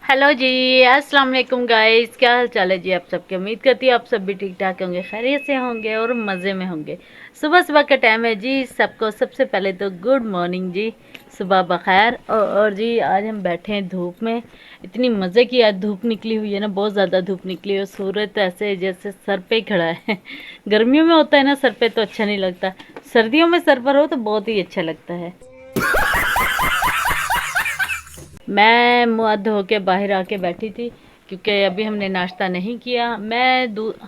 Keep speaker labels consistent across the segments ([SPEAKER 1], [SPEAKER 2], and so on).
[SPEAKER 1] Hello जी, अस्सलाम वालेकुम guys. क्या हाल चाल है जी आप सबके। उम्मीद करती हूँ आप सब भी ठीक ठाक होंगे, खैरियत से होंगे और मज़े में होंगे। सुबह सुबह का टाइम है जी। सबको सबसे पहले तो गुड मॉर्निंग जी, सुबह बखैर। और जी आज हम बैठे हैं धूप में। इतनी मज़े की आज धूप निकली हुई है ना, बहुत ज़्यादा धूप निकली है और सूरज तो ऐसे जैसे सर पे ही खड़ा है। गर्मियों में होता है ना सर पे तो अच्छा नहीं लगता, सर्दियों में सर पर हो तो बहुत ही अच्छा लगता है। मैं मुँह हाथ धो के बाहर आके बैठी थी क्योंकि अभी हमने नाश्ता नहीं किया।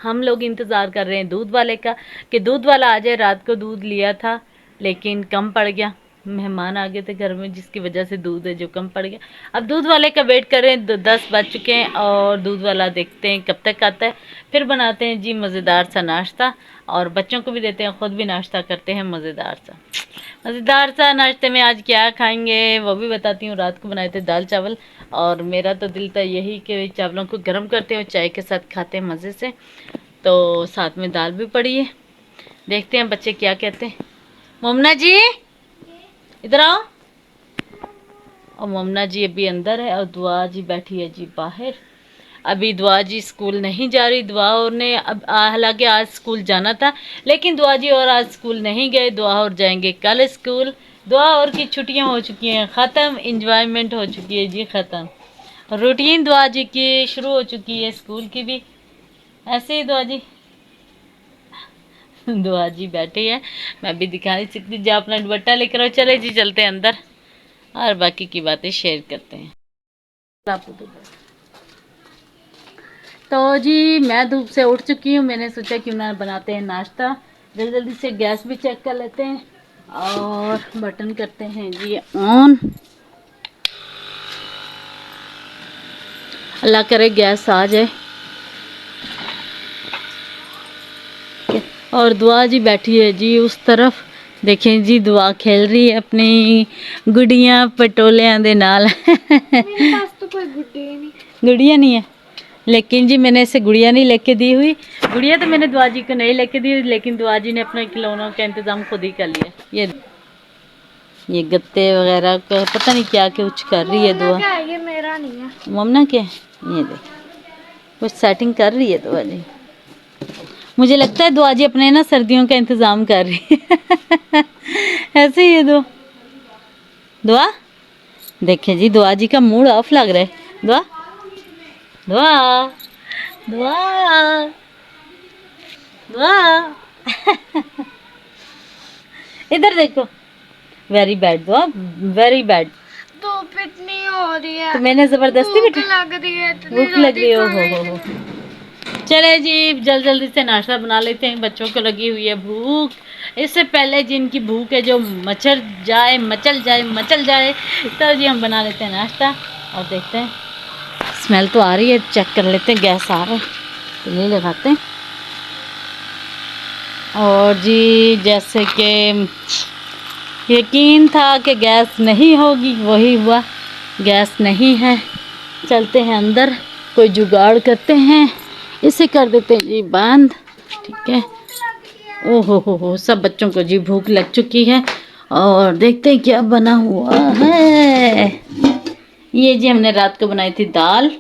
[SPEAKER 1] हम लोग इंतज़ार कर रहे हैं दूध वाले का कि दूध वाला आ जाए। रात को दूध लिया था लेकिन कम पड़ गया, मेहमान आ गए थे घर में जिसकी वजह से दूध है जो कम पड़ गया। अब दूध वाले का वेट कर रहे हैं, 10 बज चुके हैं और दूध वाला देखते हैं कब तक आता है। फिर बनाते हैं जी मज़ेदार सा नाश्ता और बच्चों को भी देते हैं, ख़ुद भी नाश्ता करते हैं मज़ेदार सा। नाश्ते में आज क्या खाएंगे वो भी बताती हूँ। रात को बनाए थे दाल चावल और मेरा तो दिल था यही कि चावलों को गर्म करते हैं और चाय के साथ खाते हैं मज़े से। तो साथ में दाल भी पड़ी है, देखते हैं बच्चे क्या कहते हैं। मोमना जी इधर आओ। और मोमना जी अभी अंदर है और दुआ जी बैठी है जी बाहर। अभी दुआ जी स्कूल नहीं जा रही। दुआ और ने अब हालांकि आज स्कूल जाना था लेकिन दुआ जी और आज स्कूल नहीं गए। दुआ और जाएंगे कल स्कूल। दुआ और की छुट्टियां हो चुकी हैं ख़त्म, इंजॉयमेंट हो चुकी है जी ख़त्म। रूटीन दुआ जी की शुरू हो चुकी है स्कूल की भी। ऐसे ही दुआ जी दुआ जी बैठी है, मैं भी दिखा नहीं सकती। जा अपना दुपट्टा लेकर आओ। चले जी चलते हैं अंदर और बाकी की बातें शेयर करते हैं। तो जी मैं धूप से उठ चुकी हूँ, मैंने सोचा क्यों ना बनाते हैं नाश्ता। जल्दी जल्दी से गैस भी चेक कर लेते हैं और बटन करते हैं जी ऑन। अल्लाह करे गैस आ जाए। और दुआ जी बैठी है जी उस तरफ, देखें जी दुआ खेल रही है अपनी गुड़िया पटोलियां दे नाल।
[SPEAKER 2] मेरे पास तो कोई
[SPEAKER 1] गुड़िया नहीं है लेकिन जी मैंने इसे गुड़िया नहीं लेके दी हुई। गुड़िया तो मैंने दुआ जी को नहीं लेके दी हुई लेकिन दुआ जी ने अपने खिलौनों का इंतज़ाम खुद ही कर लिया। ये गत्ते वगैरह का पता नहीं क्या कुछ कर रही है दुआ।
[SPEAKER 2] क्या है? ये मेरा नहीं है।
[SPEAKER 1] ममना क्या ये देख कुछ सेटिंग कर रही है दुआ जी। मुझे लगता है दुआ जी अपने ना सर्दियों का इंतज़ाम कर रही है। ऐसे ही है दुआ देखें जी दुआ जी का मूड ऑफ लग रहा है। दुआ दुआ दुआ दुआ इधर देखो। वेरी बैड दुआ, वेरी बैड।
[SPEAKER 2] धूप इतनी हो रही है
[SPEAKER 1] तो मैंने जबरदस्ती
[SPEAKER 2] भूख लग रही है,
[SPEAKER 1] भूख लग रही है। हो चले जी जल्दी से नाश्ता बना लेते हैं, बच्चों को लगी हुई है भूख। इससे पहले जिनकी भूख है जो मचल जाए तो जी हम बना लेते हैं नाश्ता और देखते हैं। स्मेल तो आ रही है, चेक कर लेते हैं गैस आ रहा है तो नहीं लगाते हैं। और जी जैसे कि यकीन था कि गैस नहीं होगी, वही हुआ, गैस नहीं है। चलते हैं अंदर, कोई जुगाड़ करते हैं, इसे कर देते हैं जी बंद। ठीक है। ओहो हो सब बच्चों को जी भूख लग चुकी है और देखते हैं क्या बना हुआ है। ये जी हमने रात को बनाई थी दाल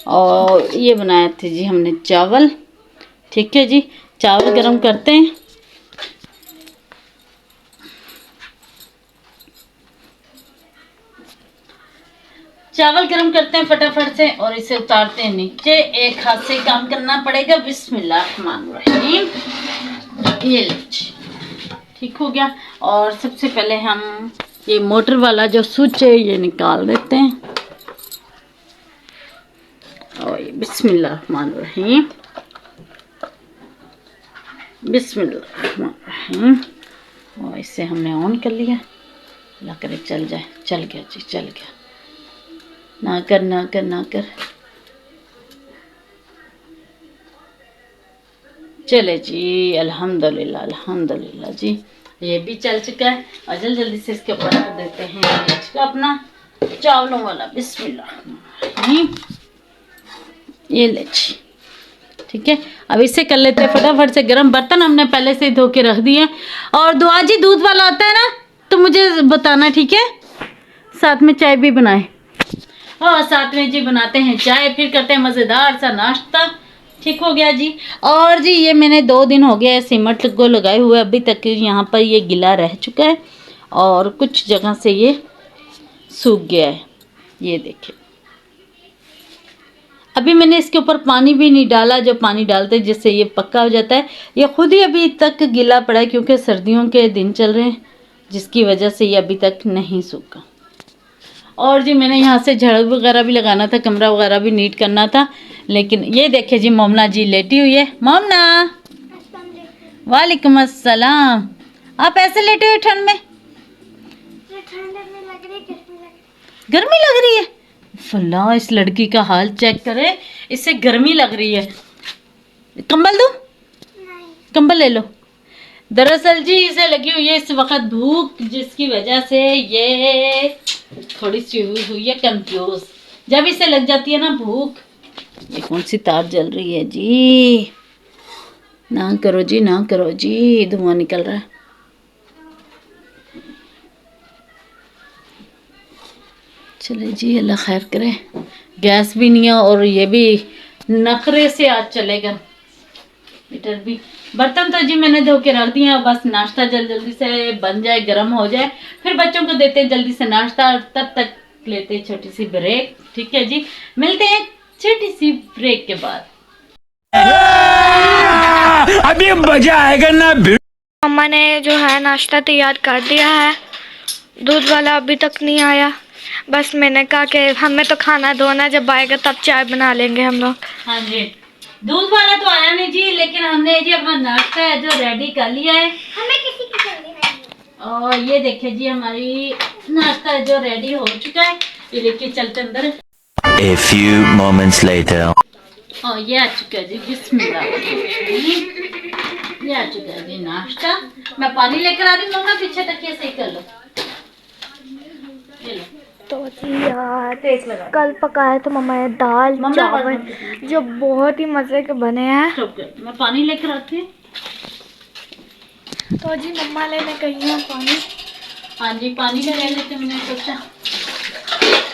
[SPEAKER 1] और ये बनाए थे जी हमने चावल। ठीक है जी, चावल गरम करते हैं। चावल गरम करते हैं फटाफट से और इसे उतारते हैं नीचे। एक हाथ से काम करना पड़ेगा। बिस्मिल्लाहिर्रहमानिर्रहीम। ये लीजिए ठीक हो गया। और सबसे पहले हम ये मोटर वाला जो स्विच है ये निकाल देते हैं। और ये बिस्मिल्लाहिर्रहमानिर्रहीम बिस्मिल्लाहिर्रहमानिर्रहीम। और इसे हमने ऑन कर लिया। अल्लाह करे चल जाए। चल गया जी, चल गया। ना कर चले जी अल्हम्दुलिल्लाह जी, ये भी चल चुका है। और जल्दी से इसके ऊपर रख देते हैं अपना चावलों वाला। बिस्मिल्लाह ये ले जी। ठीक है, अब इसे कर लेते हैं फटाफट से गरम। बर्तन हमने पहले से ही धो के रख दिए। और दुआ जी दूध वाला आता है ना तो मुझे बताना, ठीक है, साथ में चाय भी बनाए। और साथ में जी बनाते हैं चाय, फिर करते हैं मज़ेदार सा नाश्ता। ठीक हो गया जी। और जी ये मैंने 2 दिन हो गया सीमेंट को लगाए हुए, अभी तक यहाँ पर ये गीला रह चुका है और कुछ जगह से ये सूख गया है। ये देखिए, अभी मैंने इसके ऊपर पानी भी नहीं डाला, जो पानी डालते हैं जिससे ये पक्का हो जाता है। ये खुद ही अभी तक गीला पड़ा है क्योंकि सर्दियों के दिन चल रहे हैं, जिसकी वजह से ये अभी तक नहीं सूखा। और जी मैंने यहाँ से झाड़ू वगैरह भी लगाना था, कमरा वगैरह भी नीट करना था, लेकिन ये देखिए जी मोमना जी लेटी हुई है। मोमना, वालेकुम अस्सलाम। आप ऐसे लेटे हुए ठंड में? गर्मी लग रही है? फल्ला, इस लड़की का हाल चेक करे, इससे गर्मी लग रही है। कंबल दूं? कंबल ले लो। दरअसल जी इसे लगी हुई है इस वक्त भूख, जिसकी वजह से ये थोड़ी सी हुई है कंफ्यूज। जब इसे लग जाती है ना भूख। ये कौन सी तार जल रही है जी? ना करो जी, ना करो जी, धुआं निकल रहा है। चले जी, अल्लाह खैर करे। गैस भी नहीं है और ये भी नखरे से आज चलेगा मीटर भी। बर्तन तो जी मैंने धो के रख दिए, बस नाश्ता जल्दी से बन जाए, गर्म हो जाए, फिर बच्चों को देते हैं जल्दी से नाश्ता, और तब तक लेते हैं छोटी सी ब्रेक। ठीक है जी, मिलते हैं छोटी सी ब्रेक के बाद।
[SPEAKER 3] अभी मजा आएगा ना।
[SPEAKER 2] मम्मा ने जो है नाश्ता तैयार कर दिया है, दूध वाला अभी तक नहीं आया। बस मैंने कहा कि हमें तो खाना धोना, जब आएगा तब चाय बना लेंगे हम लोग।
[SPEAKER 1] हाँ जी, दूध वाला तो आया नहीं जी, लेकिन हमने जी अपना नाश्ता है जो रेडी कर लिया है। हमें किसी की जल्दी नहीं। और ये देखिए जी हमारी नाश्ता है जो रेडी हो चुका है, ये लेके चलते अंदर।
[SPEAKER 3] A few moments later.
[SPEAKER 1] और ये आ चुका है जी, बिस्मिल्लाह। ये आ चुका है जी नाश्ता। मैं पानी लेकर आ रही हूँ, मम्मा पीछे तक ये सही कर लो। ये लो।
[SPEAKER 2] तो जी यार कल पकाया तो मम्मा ने दाल चावल जो बहुत ही मजे के बने हैं।
[SPEAKER 1] मैं पानी लेकर आती हूँ।
[SPEAKER 2] तो जी मम्मा लेने गई है पानी।
[SPEAKER 1] हाँ जी, पानी का ले लेते, मैंने सोचा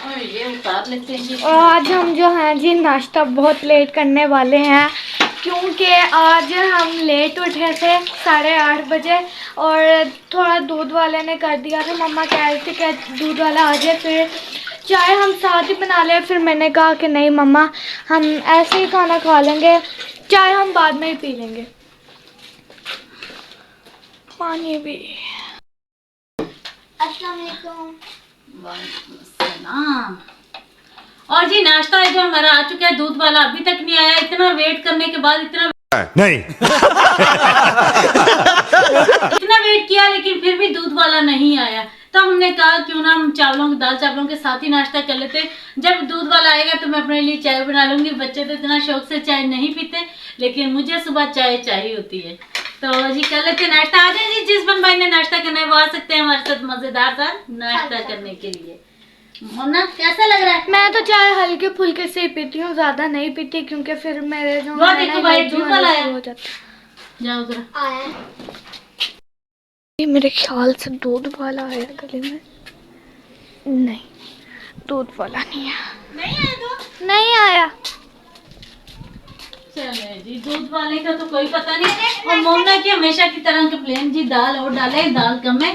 [SPEAKER 1] और ये उतार लेते हैं जी।
[SPEAKER 2] और आज हम जो हैं जी नाश्ता बहुत लेट करने वाले हैं, क्योंकि आज हम लेट उठे थे 8:30 बजे, और थोड़ा दूध वाले ने कर दिया था। मम्मा कह रही थी कि दूध वाला आ जाए फिर चाय हम साथ ही बना लें। फिर मैंने कहा कि नहीं मम्मा, हम ऐसे ही खाना खा लेंगे, चाय हम बाद में ही पी लेंगे। पानी भी। अस्सलाम वालेकुम।
[SPEAKER 1] वालेकुम अस्सलाम। और जी नाश्ता है जो हमारा आ चुका है, दूध वाला अभी तक नहीं आया। इतना वेट करने के बाद इतना वेट किया, लेकिन फिर भी दूध वाला नहीं आया, तो हमने कहा क्यों ना हम दाल चावलों के साथ ही नाश्ता कर लेते। जब दूध वाला आएगा तो मैं अपने लिए चाय बना लूंगी। बच्चे तो इतना शौक से चाय नहीं पीते, लेकिन मुझे सुबह चाय चाहिए होती है। तो जी कर लेते नाश्ता। आ जाए जी, जिस बन भाई ने नाश्ता करना है वो आ सकते हैं हमारे साथ मजेदार सा नाश्ता करने के लिए। मोना कैसा लग रहा है?
[SPEAKER 2] मैं तो चाय हल्के फुल्के से ही पीती हूँ, ज्यादा नहीं पीती, क्योंकि फिर मेरे जो
[SPEAKER 1] वो देखो भाई दूध वाला आया।
[SPEAKER 2] हो जाता
[SPEAKER 1] जाओ जरा।
[SPEAKER 2] आया। ये मेरे ख्याल से दूध वाला आया गले में। नहीं, दूध वाला नहीं आया।
[SPEAKER 1] नहीं आया दूध?
[SPEAKER 2] नहीं आया।
[SPEAKER 1] चले जी, दूध वाले का तो कोई पता नहीं। और मोमना की हमेशा की तरह कंप्लेन जी, दाल और डाले, दाल कम है,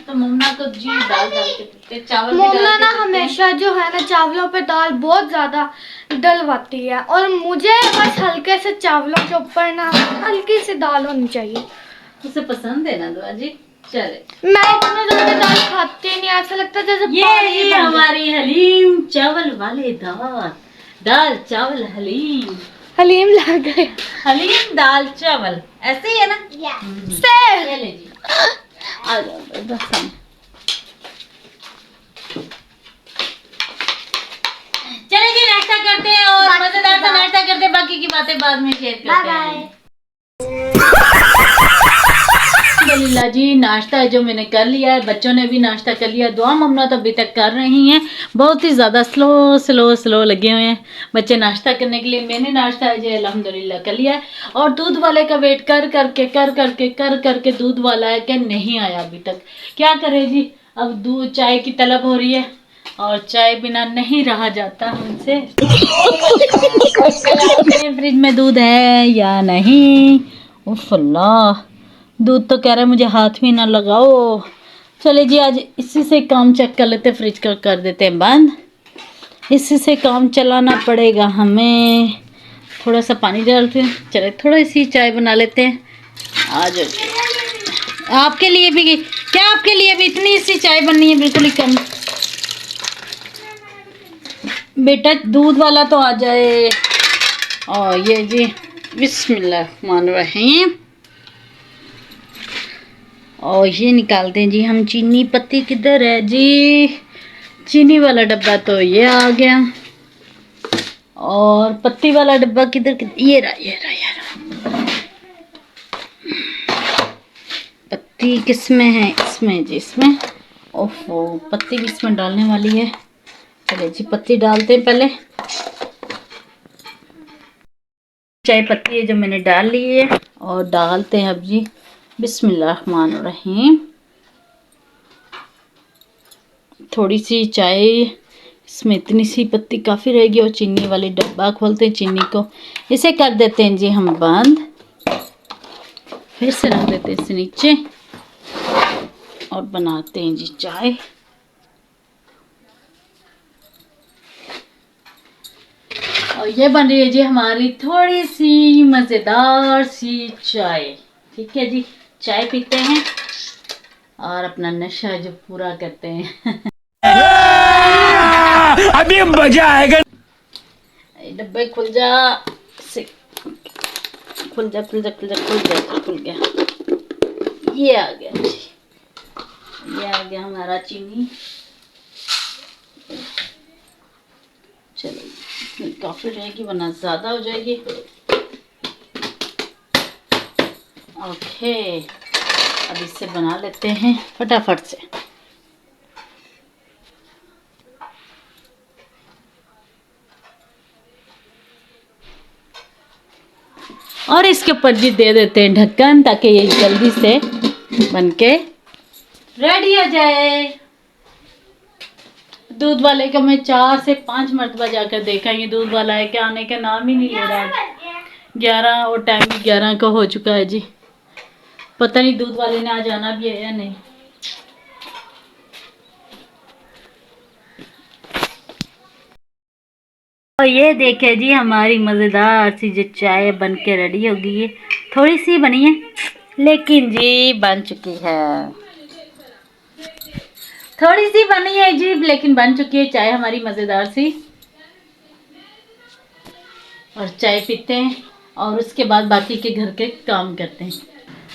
[SPEAKER 1] तो मोमना तो जी दाल डाल के पीते, चावल भी डाल के
[SPEAKER 2] मोमना ना
[SPEAKER 1] पीते।
[SPEAKER 2] हमेशा जो है ना चावलों पे दाल बहुत ज्यादा डलवाती है, और मुझे बस हल्के से चावलों के ऊपर ना हल्की सी दाल होनी चाहिए।
[SPEAKER 1] उसे पसंद है ना दुआ जी। चले,
[SPEAKER 2] मैं इतना ज्यादा दाल खाती नहीं, ऐसा लगता है जैसे पानी
[SPEAKER 1] ये
[SPEAKER 2] बन गया।
[SPEAKER 1] हमारी हलीम चावल वाले दाल चावल हलीम।
[SPEAKER 2] हलीम लग गए।
[SPEAKER 1] हलीम दाल चावल ऐसे ही है ना?
[SPEAKER 2] से
[SPEAKER 1] ये ले जी, आ जाओ बस हम। चले जी नाश्ता करते हैं और मजेदार सा नाश्ता करते हैं, बाकी की बातें बाद में शेयर करते हैं। अल्हम्दुलिल्लाह जी, नाश्ता है जो मैंने कर लिया है, बच्चों ने भी नाश्ता कर लिया। दुआ मम्मा तो अभी तक कर रही हैं, बहुत ही ज़्यादा स्लो लगे हुए हैं बच्चे नाश्ता करने के लिए। मैंने नाश्ता है जो अल्हम्दुलिल्लाह कर लिया है, और दूध वाले का वेट कर करके दूध वाला है कि नहीं आया अभी तक। क्या करें जी, अब दूध चाय की तलब हो रही है, और चाय बिना नहीं रहा जाता हमसे। फ्रिज में दूध है या नहीं? उफ अल्लाह, दूध तो कह रहा है मुझे हाथ भी ना लगाओ। चले जी, आज इसी से काम चेक कर लेते, फ्रिज का कर देते हैं बंद। इसी से काम चलाना पड़ेगा हमें। थोड़ा सा पानी डालते हैं, चले थोड़ी सी चाय बना लेते हैं। आज आपके लिए भी, क्या आपके लिए भी इतनी सी चाय बननी है? बिल्कुल ही कम। बेटा दूध वाला तो आ जाए। और ये जी बिस्मिल्लाहिर्रहमानिर्रहीम। और ये निकालते हैं जी हम। चीनी पत्ती किधर है जी? चीनी वाला डब्बा तो ये आ गया। और पत्ती वाला डब्बा किधर? ये रहा, ये रहा, ये रहा। पत्ती किस में है? इसमें जी, इसमें। ओफो, पत्ती भी इसमें डालने वाली है। चलिए जी, पत्ती डालते हैं पहले। चाय पत्ती है जो मैंने डाल ली है, और डालते हैं अब जी बिस्मिल्लाहिर्रहमानिर्रहीम। थोड़ी सी चाय इसमें, इतनी सी पत्ती काफ़ी रहेगी। और चीनी वाली डब्बा खोलते हैं, चीनी को इसे कर देते हैं जी हम बंद। फिर से रख देते हैं इसे नीचे और बनाते हैं जी चाय। और ये बन रही है जी हमारी थोड़ी सी मज़ेदार सी चाय। ठीक है जी, चाय पीते हैं और अपना नशा जो पूरा करते हैं।
[SPEAKER 3] अभी मजा आएगा।
[SPEAKER 1] डब्बे खुल जा, खुल जा, खुल जा, खुल जा, खुल जा, खुल गया। ये आ गया जी, ये आ गया हमारा चीनी। चलो, काफ़ी रहेगी वरना ज़्यादा हो जाएगी। ओके, अब इससे बना लेते हैं फटाफट से। और इसके ऊपर जी दे देते हैं ढक्कन, ताकि ये जल्दी से बनके रेडी हो जाए। दूध वाले का मैं 4 से 5 मरतबा जाकर देखा, ये दूध वाला है क्या, आने का नाम ही नहीं ले रहा। 11 और टाइम भी 11 का हो चुका है जी। पता नहीं दूध वाले ने आज आना भी है या नहीं। और ये देखे जी हमारी मज़ेदार सी जो चाय बन के रेडी हो गई है। थोड़ी सी बनी है लेकिन जी बन चुकी है। थोड़ी सी बनी है जी लेकिन बन चुकी है चाय हमारी मज़ेदार सी। और चाय पीते हैं और उसके बाद बाकी के घर के काम करते हैं।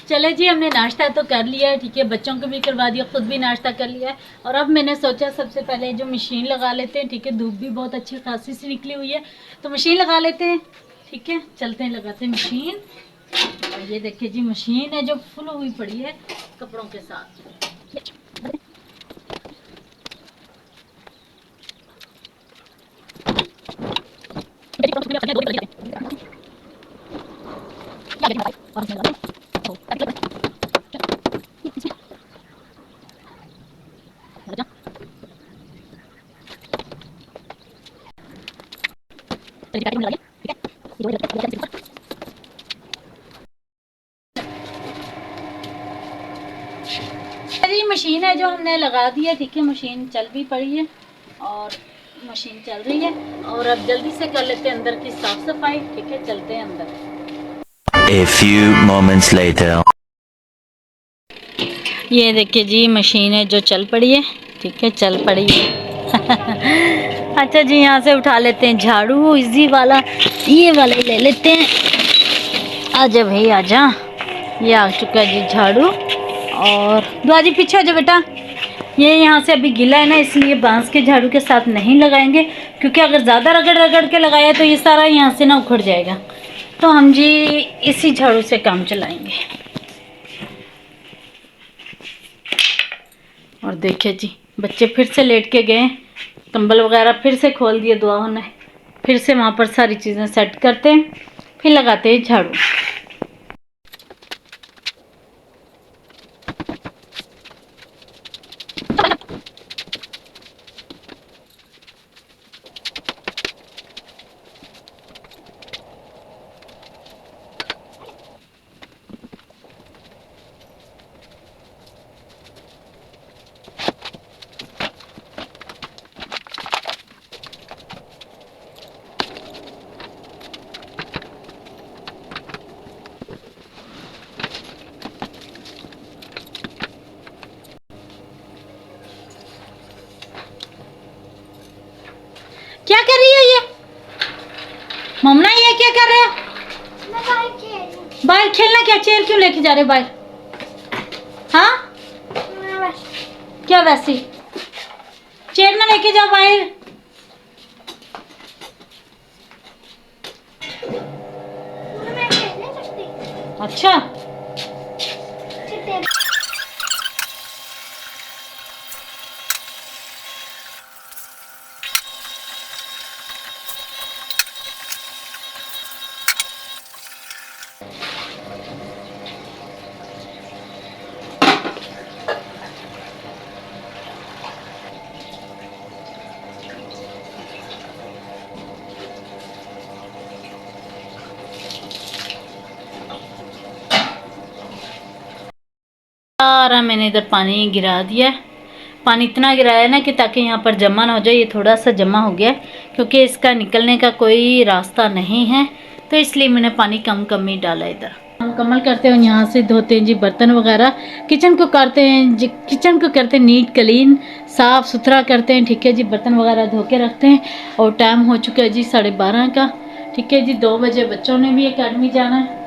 [SPEAKER 1] चले जी, हमने नाश्ता तो कर लिया है, ठीक है, बच्चों को भी करवा दिया, खुद भी नाश्ता कर लिया है। और अब मैंने सोचा सबसे पहले जो मशीन लगा लेते हैं, ठीक है, धूप भी बहुत अच्छी खासी सी निकली हुई है तो मशीन लगा लेते हैं। ठीक है, चलते हैं, लगाते हैं मशीन। और ये देखिए जी मशीन है जो फुल हुई पड़ी है कपड़ों के साथ। ये मशीन है जो हमने लगा दी है, ठीक है, मशीन चल भी पड़ी है और मशीन चल रही है। और अब जल्दी से कर लेते हैं अंदर की साफ सफाई। ठीक है, चलते हैं अंदर।
[SPEAKER 3] A few moments later.
[SPEAKER 1] ये देखिए जी मशीन है जो चल पड़ी है, ठीक है, चल पड़ी है। अच्छा जी, यहाँ से उठा लेते हैं झाड़ू, इजी वाला, ये वाला ही ले लेते हैं। आजा भाई आजा, ये आ चुका है जी झाड़ू। और दुआ जी पीछे हो जाओ बेटा। ये यहाँ से अभी गीला है ना, इसलिए बांस के झाड़ू के साथ नहीं लगाएंगे, क्योंकि अगर ज़्यादा रगड़ रगड़ के लगाया तो ये सारा यहाँ से ना उखड़ जाएगा। तो हम जी इसी झाड़ू से काम चलाएंगे। और देखिए जी बच्चे फिर से लेट के गए, कंबल वगैरह फिर से खोल दिए दुआओं ने। फिर से वहाँ पर सारी चीज़ें सेट करते हैं, फिर लगाते हैं झाड़ू।
[SPEAKER 4] क्या कर रही हो ये ममना? ये क्या कर रहे हो?
[SPEAKER 2] मैं बाहर खेल रही हूँ।
[SPEAKER 4] बाहर खेलना क्या? चेयर क्यों लेके जा रहे हो बाहर? हाँ
[SPEAKER 2] मैं बस
[SPEAKER 4] क्या वैसे? चेयर ना लेके जाओ बाहर।
[SPEAKER 2] मैं खेल नहीं सकती।
[SPEAKER 4] अच्छा
[SPEAKER 2] चिट्टे
[SPEAKER 1] सारा मैंने इधर पानी गिरा दिया है। पानी इतना गिराया है ना कि ताकि यहाँ पर जमा ना हो जाए। ये थोड़ा सा जमा हो गया है क्योंकि इसका निकलने का कोई रास्ता नहीं है, तो इसलिए मैंने पानी कम कम ही डाला इधर। मुकम्मल करते हैं, यहाँ से धोते हैं जी बर्तन वगैरह, किचन को करते हैं जी, किचन को करते हैं नीट क्लीन, साफ़ सुथरा करते हैं। ठीक है जी, बर्तन वगैरह धो के रखते हैं। और टाइम हो चुका है जी 12:30 का। ठीक है जी, 2 बजे बच्चों ने भी अकेडमी जाना है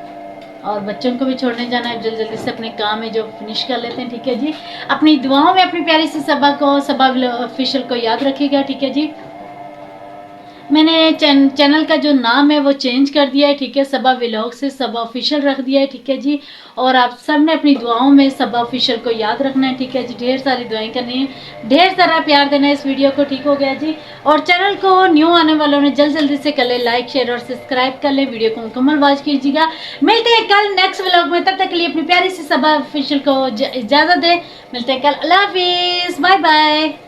[SPEAKER 1] और बच्चों को भी छोड़ने जाना है। जल्दी जल्दी से अपने काम है जो फिनिश कर लेते हैं। ठीक है जी, अपनी दुआओं में अपनी प्यारी सी सबा ऑफिशियल को याद रखिएगा। ठीक है जी, मैंने चैनल का जो नाम है वो चेंज कर दिया है। ठीक है, सबा व्लॉग से सबा ऑफिशियल रख दिया है। ठीक है जी, और आप सब ने अपनी दुआओं में सबा ऑफिशियल को याद रखना है। ठीक है जी, ढेर सारी दुआएं करनी है, ढेर सारा प्यार देना है इस वीडियो को। ठीक हो गया जी, और चैनल को न्यू आने वालों ने जल्दी से कर ले लाइक शेयर और सब्सक्राइब कर ले। वीडियो को मुकम्मल वॉच कीजिएगा। मिलते हैं कल नेक्स्ट व्लॉग में, तब तक के लिए अपनी प्यारी सी सबा ऑफिशियल को इजाज़त दे। मिलते हैं कल। अल्लाह हाफिज़, बाय बाय।